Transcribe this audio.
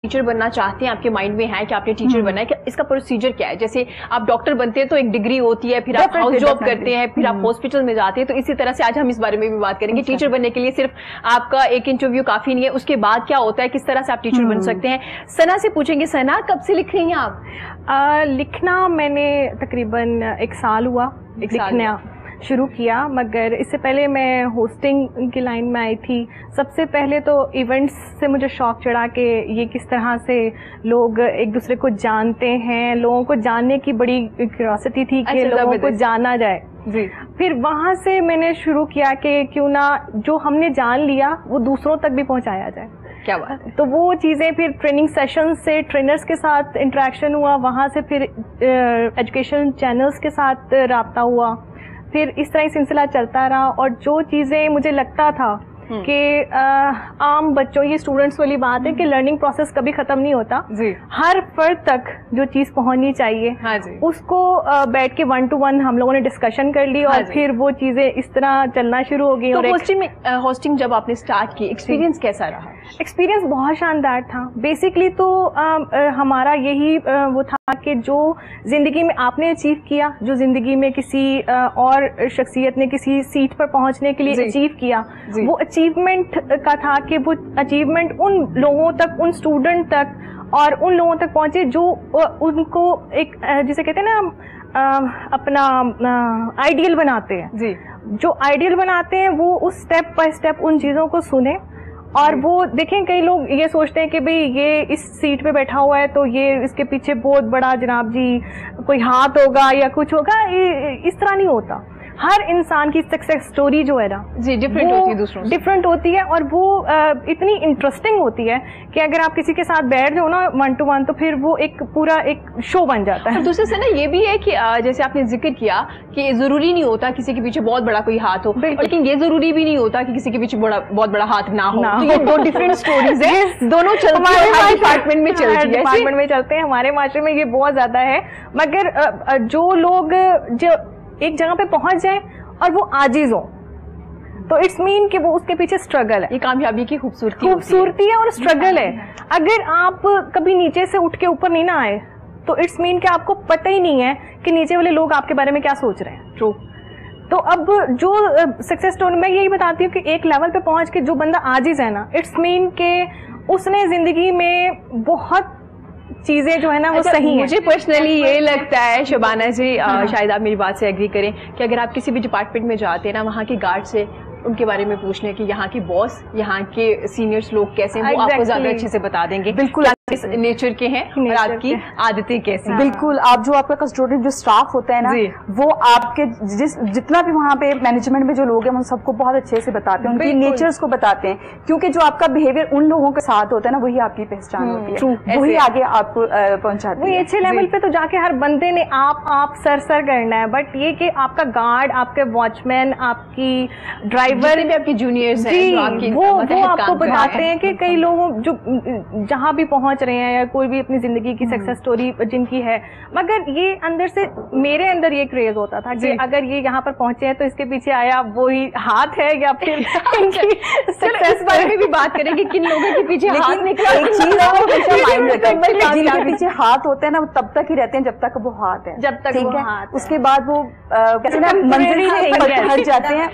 Teacher बनना चाहते हैं, आपके माइंड में है कि आपने टीचर बनना है, कि इसका प्रोसीजर क्या है? जैसे आप डॉक्टर बनते हैं तो एक डिग्री होती है, फिर आप हाउस जॉब करते हैं, फिर आप हॉस्पिटल में जाते हैं, तो इसी तरह से आज हम इस बारे में भी बात करेंगे। टीचर बनने के लिए सिर्फ आपका एक इंटरव्यू काफी नहीं है, उसके बाद क्या होता है, किस तरह से आप टीचर बन सकते हैं। सना से पूछेंगे, सना कब से लिख रही हैं आप? लिखना मैंने तकरीबन 1 साल हुआ लिखना शुरू किया, मगर इससे पहले मैं होस्टिंग की लाइन में आई थी। सबसे पहले तो इवेंट्स से मुझे शौक चढ़ा कि ये किस तरह से लोग एक दूसरे को जानते हैं, लोगों को जानने की बड़ी क्यूरियोसिटी थी कि लोगों को जाना जाए जी। फिर वहाँ से मैंने शुरू किया कि क्यों ना जो हमने जान लिया वो दूसरों तक भी पहुँचाया जाए। क्या बात है। तो वो चीज़ें फिर ट्रेनिंग सेशन से ट्रेनर्स के साथ इंटरेक्शन हुआ, वहाँ से फिर एजुकेशन चैनल्स के साथ राब्ता हुआ, फिर इस तरह ही सिलसिला चलता रहा। और जो चीज़ें मुझे लगता था कि आम बच्चों, ये स्टूडेंट्स वाली बात है कि लर्निंग प्रोसेस कभी ख़त्म नहीं होता जी। हर फर्द तक जो चीज़ पहुंचनी चाहिए, हाँ जी। उसको बैठ के 1 to 1 हम लोगों ने डिस्कशन कर ली, और फिर वो चीज़ें इस तरह चलना शुरू हो गई। तो होस्टिंग जब आपने स्टार्ट की, एक्सपीरियंस कैसा रहा? एक्सपीरियंस बहुत शानदार था। बेसिकली तो हमारा यही वो था कि जो ज़िंदगी में आपने अचीव किया, जो ज़िंदगी में किसी और शख्सियत ने किसी सीट पर पहुंचने के लिए अचीव किया, वो अचीवमेंट का था कि वो अचीवमेंट उन लोगों तक, उन स्टूडेंट तक और उन लोगों तक पहुंचे जो उनको एक जिसे कहते हैं ना अपना आइडियल बनाते हैं जी। जो आइडियल बनाते हैं वो उस स्टेप बाय स्टेप उन चीज़ों को सुने। और वो देखें, कई लोग ये सोचते हैं कि भाई ये इस सीट पे बैठा हुआ है तो ये इसके पीछे बहुत बड़ा जनाब जी कोई हाथ होगा या कुछ होगा, इस तरह नहीं होता। हर इंसान की सक्सेस स्टोरी जो है ना जी डिफरेंट होती है, दूसरों से डिफरेंट होती है, और वो इतनी इंटरेस्टिंग होती है कि अगर आप किसी के साथ बैठ जाओ ना 1 to 1 तो फिर वो एक पूरा एक शो बन जाता है। दूसरे से ना ये भी है कि जैसे आपने जिक्र किया कि जरूरी नहीं होता किसी के पीछे बहुत बड़ा कोई हाथ हो, लेकिन ये जरूरी भी नहीं होता कि किसी के पीछे बहुत बड़ा हाथ ना हो। तो ये 2 डिफरेंट स्टोरीज है, दोनों चलते हैं, डिपार्टमेंट में चलती है, डिपार्टमेंट में चलते हैं। हमारे माशरे में ये बहुत ज्यादा है, मगर जो लोग जो एक जगह पे पहुंच जाए और वो आजिज हो तो इट्स मीन कि वो उसके पीछे स्ट्रगल है। ये कामयाबी की खूबसूरती है और स्ट्रगल है। अगर आप कभी नीचे से उठ के ऊपर नहीं ना आए तो इट्स मीन कि आपको पता ही नहीं है कि नीचे वाले लोग आपके बारे में क्या सोच रहे हैं। ट्रू। तो अब जो सक्सेस स्टोरी मैं यही बताती हूँ कि एक लेवल पे पहुंच के जो बंदा आजिज है ना, इट्स मीन के उसने जिंदगी में बहुत चीजें जो है ना वो सही है। मुझे पर्सनली ये लगता है शबाना जी, शायद आप मेरी बात से एग्री करें, कि अगर आप किसी भी डिपार्टमेंट में जाते हैं ना, वहाँ के गार्ड से उनके बारे में पूछने कि यहाँ के बॉस, यहाँ के सीनियर्स लोग कैसे हैं, वो आपको ज्यादा अच्छे से बता देंगे। बिल्कुल किस नेचर के हैं और आपकी आदतें कैसी। बिल्कुल, आप जो आपका कस्टोडियन जो स्टाफ होता है ना, वो आपके जितना भी वहाँ पे मैनेजमेंट में जो लोग हैं उन सबको बहुत अच्छे से बताते हैं, उनकी नेचर्स को बताते हैं, क्योंकि जो आपका बिहेवियर उन लोगों के साथ होता है ना, वही आपकी पहचान होती है, वही आगे आपको पहुंचाती है। अच्छे लेवल पे तो जाके हर बंदे ने आप सर करना है, बट ये कि आपका गार्ड, आपके वॉचमैन, आपकी ड्राइवर, आपकी जूनियर्स हैं, वो आपको बताते हैं कि कई लोग जो जहाँ भी पहुंच रहे हैं या कोई भी अपनी जिंदगी की सक्सेस स्टोरी जिनकी है, मगर ये अंदर से मेरे अंदर ये क्रेज होता था कि अगर ये यहाँ पर पहुंचे हैं तो इसके पीछे आया वही हाथ है या फिर इनकी सक्सेस बारे में भी बात करेंगे, किन लोगों के पीछे हाथ निकला। एक चीज जिनके पीछे हाथ होते हैं ना, वो तब तक ही रहते हैं जब तक वो हाथ है, जब तक वो हाथ, उसके बाद वो कैसे ना मंजिल हट जाते हैं।